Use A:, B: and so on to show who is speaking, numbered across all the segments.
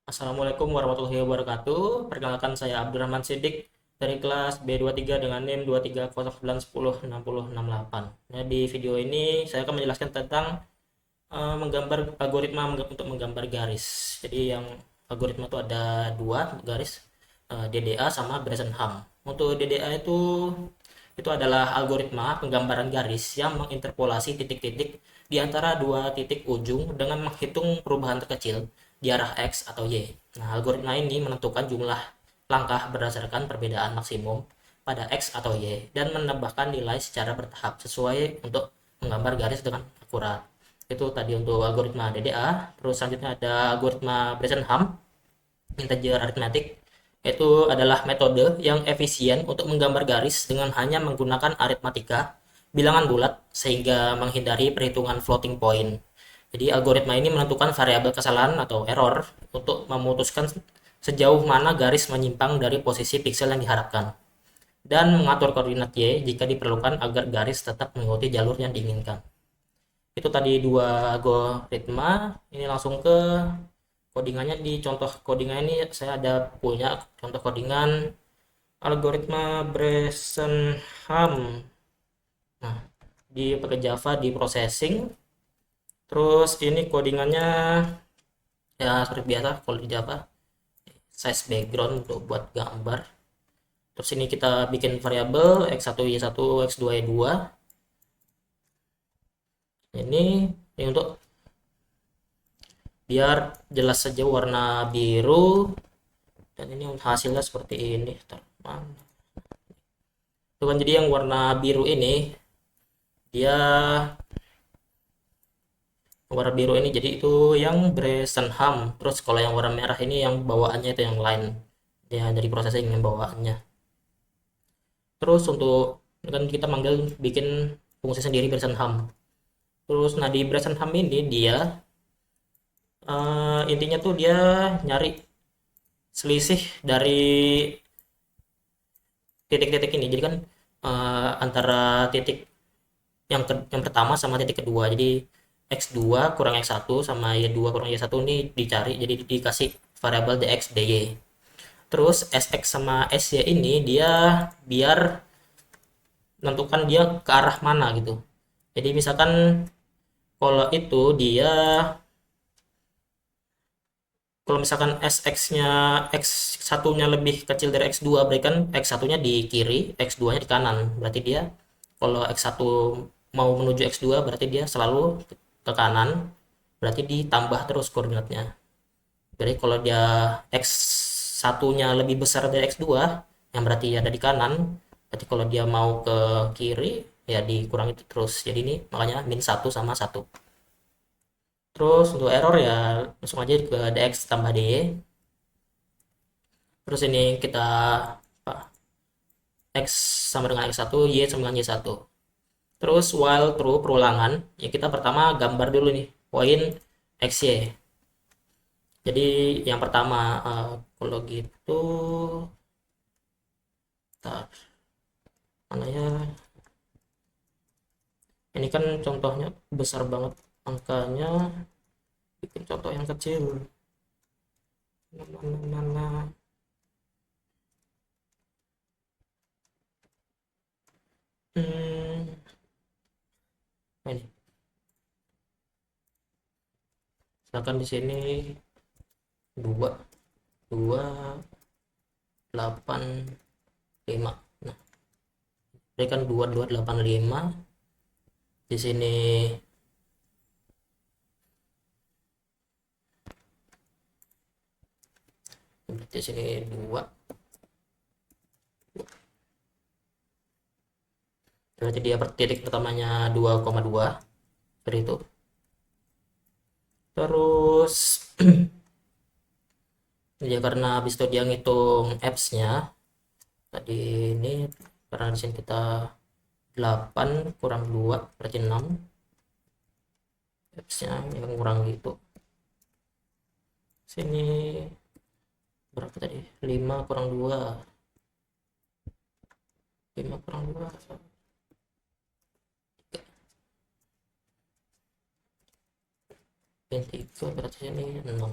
A: Assalamualaikum warahmatullahi wabarakatuh. Perkenalkan saya Abdurrahman Siddik dari kelas B23 dengan NIM 2309106068. Nah, di video ini saya akan menjelaskan tentang menggambar algoritma untuk menggambar garis. Jadi yang algoritma itu ada dua garis, DDA sama Bresenham. Untuk DDA itu adalah algoritma penggambaran garis yang menginterpolasi titik-titik di antara dua titik ujung dengan menghitung perubahan terkecil di arah X atau Y. Nah, algoritma ini menentukan jumlah langkah berdasarkan perbedaan maksimum pada X atau Y dan menambahkan nilai secara bertahap sesuai untuk menggambar garis dengan akurat. Itu tadi untuk algoritma DDA. Terus selanjutnya ada algoritma Bresenham, integer arithmetic. Itu adalah metode yang efisien untuk menggambar garis dengan hanya menggunakan aritmatika bilangan bulat sehingga menghindari perhitungan floating point. Jadi algoritma ini menentukan variabel kesalahan atau error untuk memutuskan sejauh mana garis menyimpang dari posisi piksel yang diharapkan dan mengatur koordinat Y jika diperlukan agar garis tetap mengikuti jalur yang diinginkan. Itu tadi dua algoritma. Ini langsung ke codingannya. Di contoh codingan ini saya ada punya contoh codingan algoritma Bresenham. Nah, di pakai Java di processing. Terus ini codingannya ya seperti biasa kalau di Java, size background untuk buat gambar. Terus ini kita bikin variabel x1 y1 x2 y2. Ini untuk biar jelas saja warna biru, dan ini hasilnya seperti ini. Itu kan jadi yang warna biru ini dia jadi itu yang Bresenham. Terus kalau yang warna merah ini yang bawaannya itu yang lain, dia dari processing yang bawaannya. Terus untuk kan kita manggil bikin fungsi sendiri Bresenham. Terus nah di Bresenham ini dia intinya tuh dia nyari selisih dari titik-titik ini. Jadi kan antara titik yang pertama sama titik kedua. Jadi X2 kurang X1 sama Y2 kurang Y1 ini dicari, jadi dikasih variabel DX DY. Terus SX sama SY ini dia biar menentukan dia ke arah mana gitu. Jadi misalkan kalau itu dia, kalau misalkan SX-nya X1-nya lebih kecil dari X2, berarti kan X1-nya di kiri, X2-nya di kanan. Berarti dia kalau X1 mau menuju X2 berarti dia selalu ke kanan, berarti ditambah terus koordinatnya. Jadi kalau dia X1-nya lebih besar dari X2, yang berarti ada di kanan, berarti kalau dia mau ke kiri ya dikurangi terus. Jadi ini makanya -1 sama 1. Terus untuk error ya langsung aja ke dx tambah dy. Terus ini kita x sama dengan x1, y sama dengan y1. Terus while true perulangan, ya kita pertama gambar dulu nih poin xy. Jadi yang pertama kalau gitu, bentar, mana ya? Ini kan contohnya besar banget angkanya, bikin contoh yang kecil. Mana? Hmm, ini. Misalkan di sini 2 2 8 5. Nah, ini kan 2285. Di sini di sini 2. Berarti dia titik pertamanya 2,2 seperti itu. Terus ya karena habis itu dia ngitung apps-nya tadi ini, karena di sini kita 8 kurang 2 berarti 6, apps-nya yang kurang gitu. Sini berapa tadi? 5 kurang 2, 5 kurang 2 3 berarti ini 6.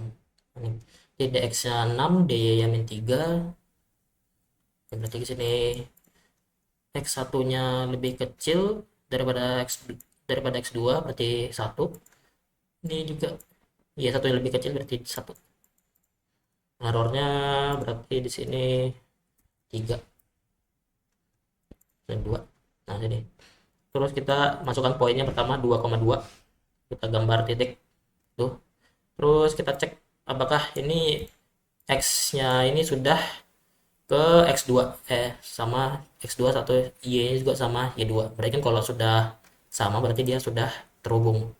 A: DX nya 6, DY nya min 3. Berarti di sini X1 nya lebih kecil daripada X2, berarti 1. Ini juga ya, satu yang lebih kecil berarti 1. Errornya berarti di sini 3 dan 2. Nah, jadi terus kita masukkan poinnya pertama 2,2. Kita gambar titik tuh. Terus kita cek apakah ini X-nya ini sudah ke X2 sama X2 satu, Y-nya juga sama Y2. Berarti kan kalau sudah sama berarti dia sudah terhubung.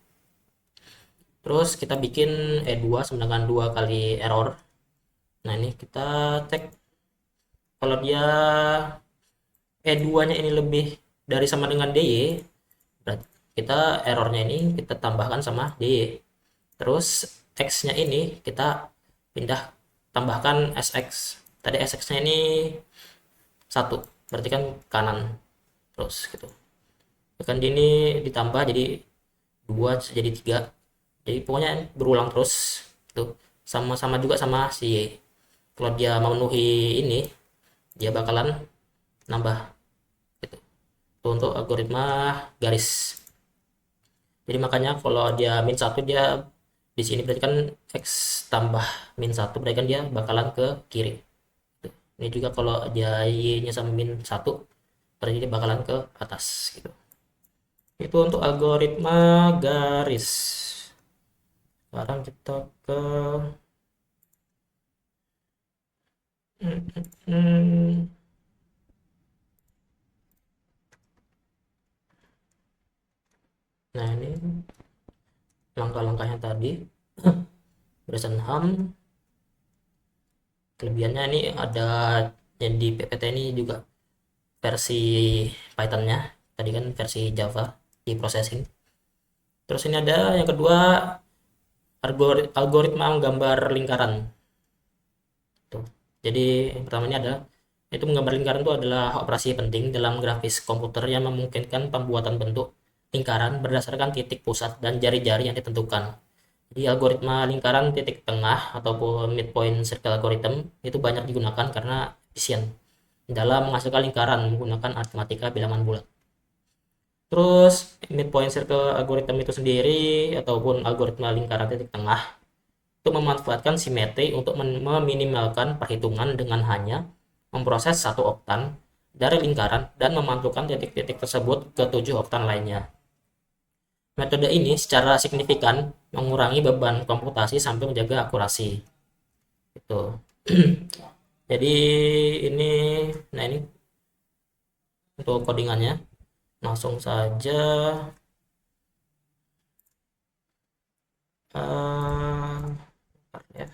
A: Terus kita bikin E2 sama dengan 2 kali error. Nah, ini kita cek kalau dia E2 nya ini lebih dari sama dengan DY, berarti kita errornya ini kita tambahkan sama DY. Terus X nya ini kita pindah tambahkan SX. Tadi SX nya ini 1, berarti kan kanan. Terus gitu kan ini ditambah jadi 2 jadi 3. Jadi pokoknya berulang terus tuh, sama-sama juga sama si Y. Kalau dia memenuhi ini dia bakalan nambah gitu. Itu untuk algoritma garis. Jadi makanya kalau dia min 1, dia di sini berarti kan X tambah min 1 berarti kan dia bakalan ke kiri. Ini juga kalau dia Y nya sama min 1 berarti dia bakalan ke atas gitu. Itu untuk algoritma garis. Sekarang kita ke nah, ini langkah-langkahnya tadi. Berdasarkan HAM, kelebihannya ini ada yang di PPT ini juga versi Python-nya, tadi kan versi Java di processing. Terus ini ada yang kedua, algoritma menggambar lingkaran tuh. Jadi yang pertama ini ada, itu menggambar lingkaran itu adalah operasi penting dalam grafis komputer yang memungkinkan pembuatan bentuk lingkaran berdasarkan titik pusat dan jari-jari yang ditentukan. Jadi algoritma lingkaran titik tengah ataupun midpoint circle algorithm itu banyak digunakan karena efisien dalam menghasilkan lingkaran menggunakan aritmatika bilangan bulat. Terus midpoint circle algorithm itu sendiri ataupun algoritma lingkaran titik tengah itu memanfaatkan simetri untuk meminimalkan perhitungan dengan hanya memproses satu oktan dari lingkaran dan memantulkan titik-titik tersebut ke 7 oktan lainnya. Metode ini secara signifikan mengurangi beban komputasi sampai menjaga akurasi. Itu. Jadi ini, nah ini untuk codingannya langsung saja. Ya.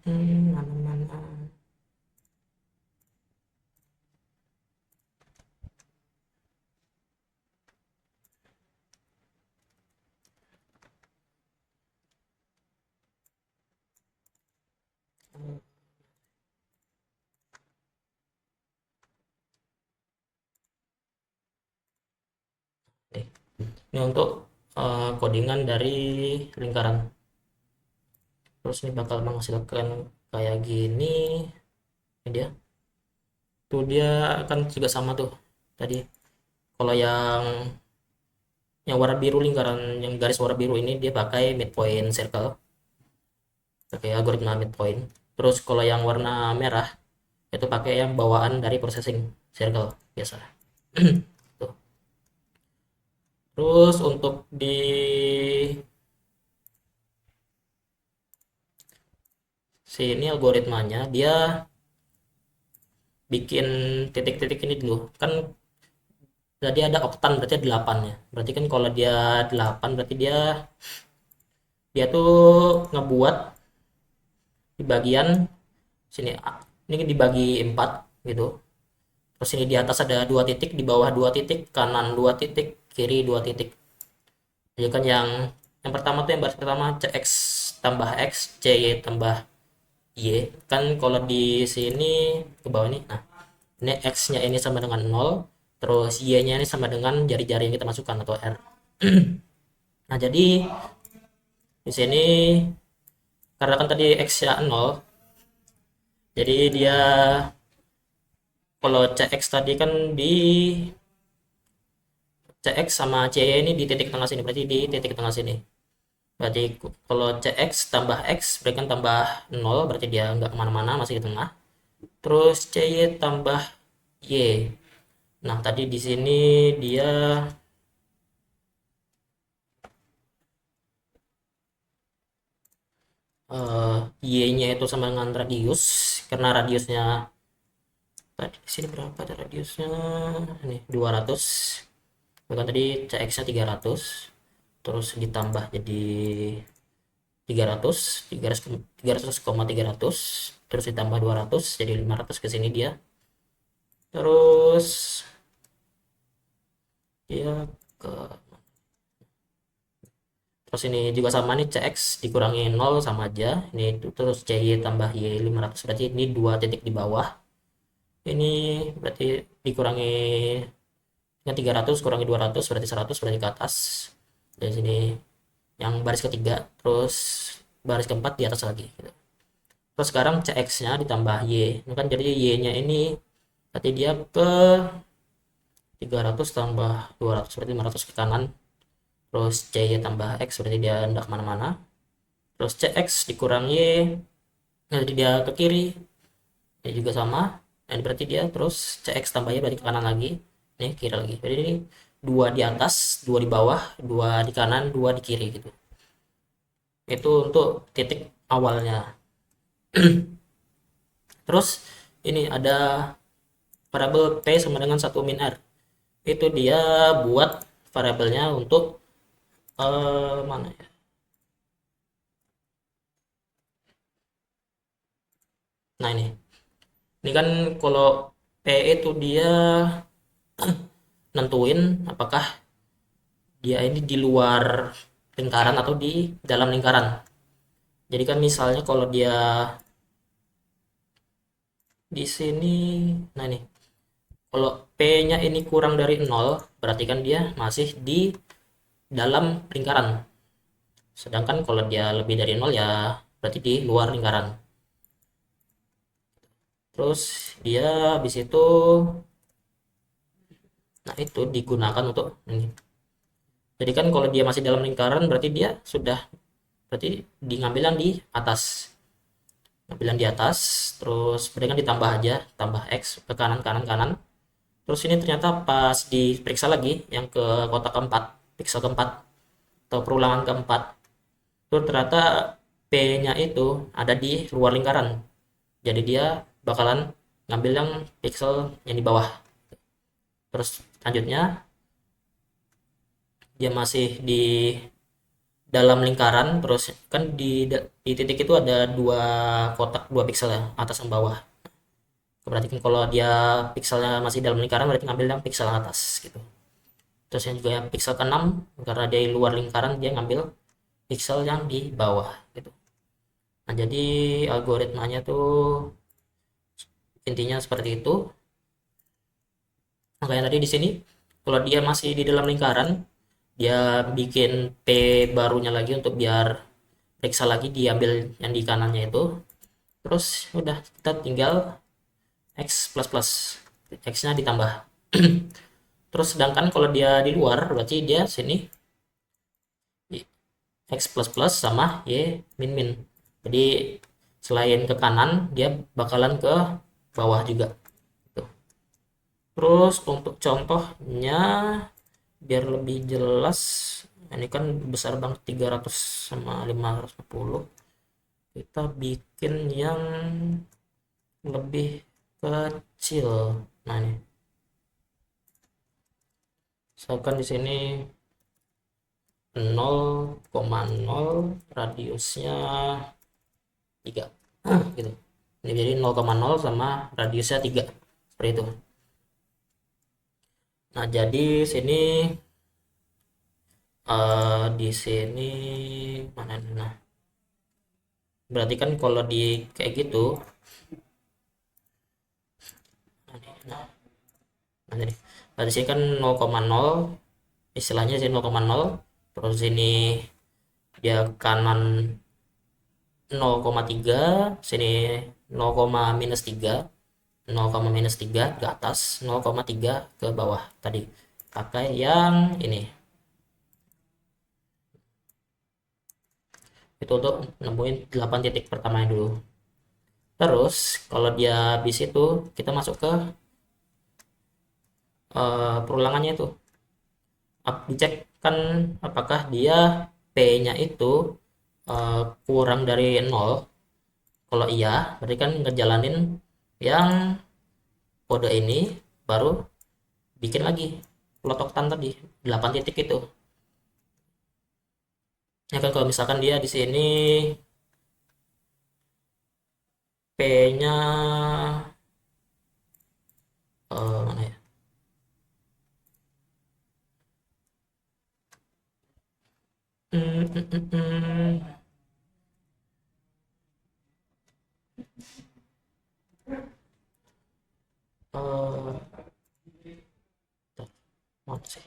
A: Mana-mana. Ini untuk codingan dari lingkaran. Terus ini bakal menghasilkan kayak gini. Ini dia. Tuh dia akan juga sama tuh tadi. Kalau yang warna biru, lingkaran yang garis warna biru ini dia pakai midpoint circle, pakai algoritma midpoint. Terus kalau yang warna merah itu pakai yang bawaan dari processing circle biasa. Tuh. Terus untuk di sini algoritmanya dia bikin titik-titik ini dulu kan. Jadi ada oktan berarti 8 ya. Berarti kan kalau dia 8 berarti dia tuh ngebuat di bagian sini ini dibagi 4 gitu. Terus ini di atas ada 2 titik, di bawah 2 titik, kanan 2 titik, kiri 2 titik. Jadi kan yang pertama tuh yang baris pertama CX tambah X, CY tambah Y. Kan kalau di sini ke bawah nih. Nah, ini X-nya ini sama dengan 0, terus Y-nya ini sama dengan jari-jari yang kita masukkan atau R. Nah, jadi di sini karena kan tadi X-nya 0, jadi dia kalau CX tadi kan di CX sama CY ini di titik tengah sini, berarti di titik tengah sini. Berarti kalau CX tambah X berarti kan tambah 0, berarti dia nggak kemana-mana, masih di tengah. Terus CY tambah Y. Nah, tadi di sini dia Y-nya itu sama dengan radius, karena radiusnya tadi di sini berapa ada radiusnya? Ini 200. Bukan tadi CX-nya 300. Terus ditambah jadi 300, 300,300, terus ditambah 200 jadi 500 ke sini dia. Terus dia ke terus ini juga sama nih, CX dikurangi 0 sama aja. Ini terus CY tambah Y 500 berarti ini 2 titik di bawah. Ini berarti dikurangi yang 300 kurangi 200 berarti 100, berarti ke atas. Dari sini yang baris ketiga, terus baris keempat di atas lagi gitu. Terus sekarang CX-nya ditambah Y. Ini kan jadi Y-nya ini berarti dia ke 300 tambah 200 berarti 500 ke kanan. Terus CY tambah X berarti dia tidak kemana-mana. Terus CX dikurang Y berarti dia ke kiri. Ini juga sama. Ini berarti dia terus CX tambah Y berarti ke kanan lagi. Ini kiri lagi. Jadi ini dua di atas, dua di bawah, dua di kanan, dua di kiri gitu. Itu untuk titik awalnya. Terus ini ada variabel P sama dengan 1 min R. Itu dia buat variabelnya untuk mana ya? Nah, ini kan kalau P itu dia nentuin apakah dia ini di luar lingkaran atau di dalam lingkaran. Jadi kan misalnya kalau dia di sini, nah ini, kalau P-nya ini kurang dari 0, berarti kan dia masih di dalam lingkaran. Sedangkan kalau dia lebih dari 0 ya berarti di luar lingkaran. Terus dia habis itu, nah itu digunakan untuk ini. Jadi kan kalau dia masih dalam lingkaran berarti dia sudah, berarti ngambil yang di atas. Ngambil yang di atas, terus berarti kan ditambah aja, tambah X ke kanan kanan kanan. Terus ini ternyata pas diperiksa lagi yang ke kotak keempat, piksel keempat atau perulangan keempat, itu ternyata P-nya itu ada di luar lingkaran. Jadi dia bakalan ngambil yang pixel yang di bawah. Terus selanjutnya dia masih di dalam lingkaran, terus kan di titik itu ada dua kotak, dua pixel ya, atas dan bawah. Berarti kan kalau dia pixelnya masih dalam lingkaran berarti ngambil yang pixel atas gitu. Terus yang juga yang pixel ke-6 karena dia di luar lingkaran dia ngambil pixel yang di bawah gitu. Nah, jadi algoritmanya tuh intinya seperti itu. Makanya tadi di sini kalau dia masih di dalam lingkaran, dia bikin P barunya lagi untuk biar periksa lagi diambil yang di kanannya itu. Terus udah kita tinggal X plus plus, X-nya ditambah. Terus sedangkan kalau dia di luar berarti dia sini X plus plus sama Y min min. Jadi selain ke kanan dia bakalan ke bawah juga. Terus untuk contohnya biar lebih jelas, ini kan besar banget 300 sama 550, kita bikin yang lebih kecil. Nah, ini misalkan di sini 0,0 radiusnya 3 gitu. Ini jadi 0,0 sama radiusnya 3 seperti itu. Nah, jadi sini di sini mana, nah Berarti kan kalau di kayak gitu, nah, nah jadi berarti sini kan 0,0, istilahnya sini 0,0, terus sini dia kanan 0,3, sini 0,-3, 0,-3 ke atas, 0,3 ke bawah tadi. Pakai yang ini. Itu untuk nemuin 8 titik pertamanya dulu. Terus kalau dia habis itu kita masuk ke perulangannya itu. Dicek kan apakah dia P-nya itu kurang dari 0. Kalau iya, berarti kan ngejalanin yang kode ini, baru bikin lagi plot oktan tadi 8 titik itu. Ya kan kalau misalkan dia di sini P-nya mana ya? Hmm, hmm, hmm, hmm. Eh, mana sih?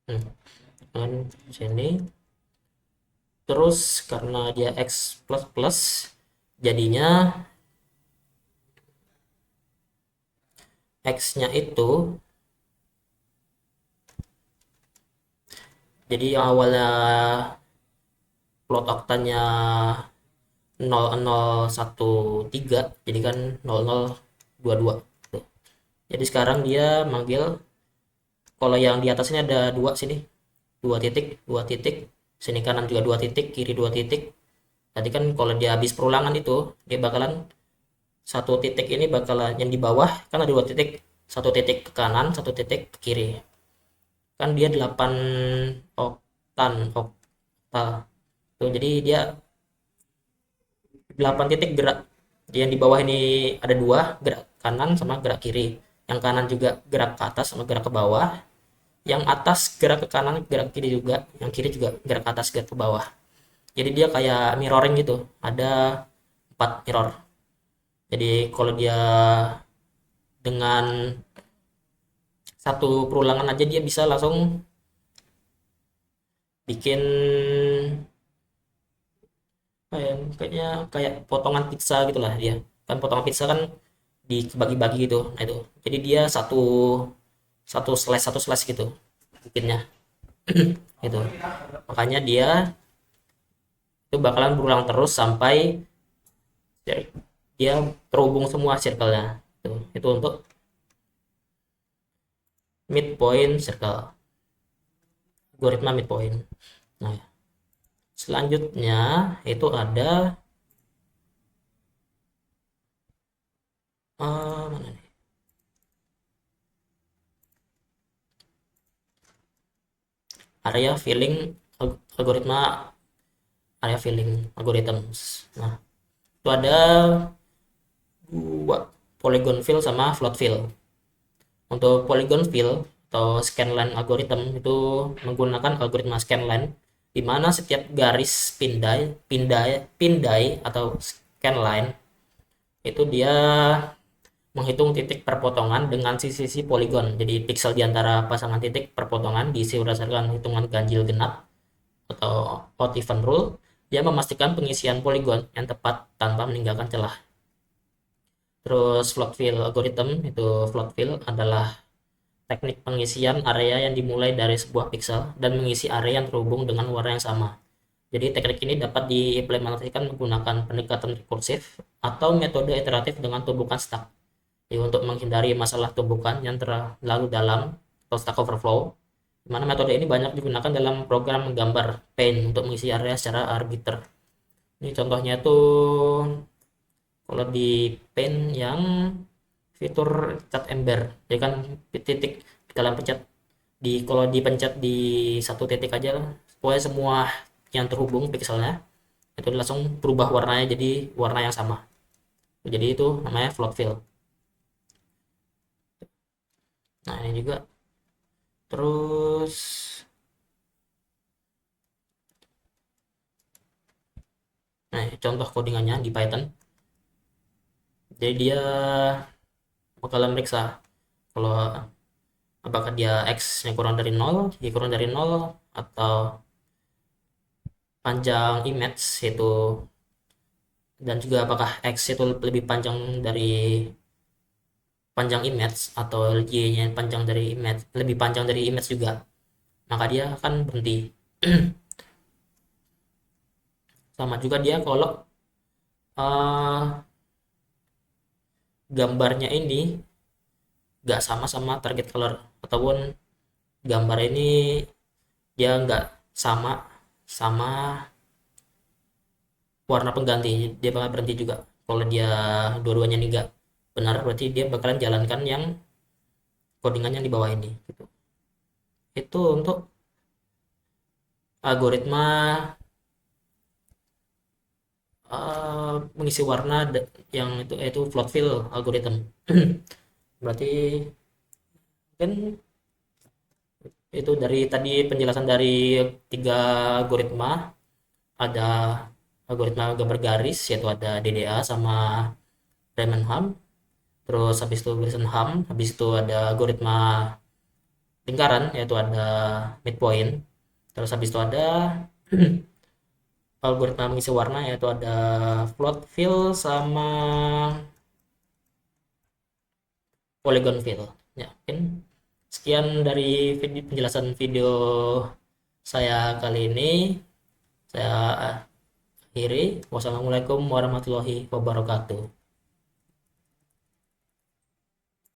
A: Hmm, kan sini. Terus karena dia X plus plus, jadinya X-nya itu, jadi yang awalnya plot oktannya 0013, jadi kan 0022 tuh. Jadi sekarang dia manggil, kalau yang di atasnya ada dua sini, dua titik, sini kanan juga dua titik, kiri dua titik. Tadi kan kalau dia habis perulangan itu, dia bakalan satu titik ini bakalan yang di bawah kan ada dua titik, satu titik ke kanan, satu titik ke kiri. Kan dia 8 oktal tuh, jadi dia 8 titik gerak. Yang di bawah ini ada dua, gerak kanan sama gerak kiri. Yang kanan juga gerak ke atas sama gerak ke bawah. Yang atas gerak ke kanan, gerak ke kiri juga. Yang kiri juga gerak ke atas, gerak ke bawah. Jadi dia kayak mirroring gitu. Ada 4 mirror. Jadi kalau dia dengan satu perulangan aja dia bisa langsung bikin kayaknya kayak potongan pizza gitulah dia. Kan potongan pizza kan dibagi-bagi gitu. Nah itu. Jadi dia satu satu slice gitu bikinnya. Gitu. Makanya dia itu bakalan berulang terus sampai dia terhubung semua circle-nya. Itu untuk midpoint circle, algoritma midpoint. Nah, selanjutnya itu ada mana nih? Area filling algoritma, area filling algorithms. Nah, itu ada dua, polygon fill sama float fill. Untuk polygon fill atau scanline algorithm itu menggunakan algoritma scanline, di mana setiap garis pindai atau scanline itu dia menghitung titik perpotongan dengan sisi-sisi poligon. Jadi piksel di antara pasangan titik perpotongan diisi berdasarkan hitungan ganjil genap atau odd even rule. Dia memastikan pengisian poligon yang tepat tanpa meninggalkan celah. Terus float fill algorithm, itu float fill adalah teknik pengisian area yang dimulai dari sebuah piksel dan mengisi area yang terhubung dengan warna yang sama. Jadi teknik ini dapat diimplementasikan menggunakan pendekatan rekursif atau metode iteratif dengan tumbukan stack. Jadi untuk menghindari masalah tumbukan yang terlalu dalam atau stack overflow, di mana metode ini banyak digunakan dalam program menggambar Paint untuk mengisi area secara arbiter. Ini contohnya tuh kalau di Paint yang fitur cat ember, ya kan titik dalam pencet, kalau dipencet di satu titik aja, pokoknya semua yang terhubung pixelnya itu langsung berubah warnanya jadi warna yang sama. Jadi itu namanya float fill. Nah ini juga. Terus Nah, contoh codingannya di Python. Jadi dia bakalan meriksa kalau apakah dia x-nya kurang dari 0, y kurang dari 0, atau panjang image itu, dan juga apakah x itu lebih panjang dari panjang image, atau y-nya panjang dari image, lebih panjang dari image juga, maka dia akan berhenti. Sama juga dia kalau uh, gambarnya ini nggak sama sama target color, ataupun gambar ini dia nggak sama sama warna pengganti, dia bakal berhenti juga. Kalau dia dua-duanya ini nggak benar, berarti dia bakalan jalankan yang codingan yang di bawah ini gitu. Itu untuk algoritma mengisi warna yang itu float fill algorithm. Berarti kan itu dari tadi penjelasan dari 3 algoritma. Ada algoritma gambar garis, yaitu ada DDA sama Riemann-Ham. Terus habis itu Gleason-Ham, habis itu ada algoritma lingkaran, yaitu ada midpoint. Terus habis itu ada algoritma mengisi warna, yaitu ada float fill sama polygon fill. Ya, mungkin sekian dari penjelasan video saya kali ini. Saya akhiri. Wassalamualaikum warahmatullahi wabarakatuh.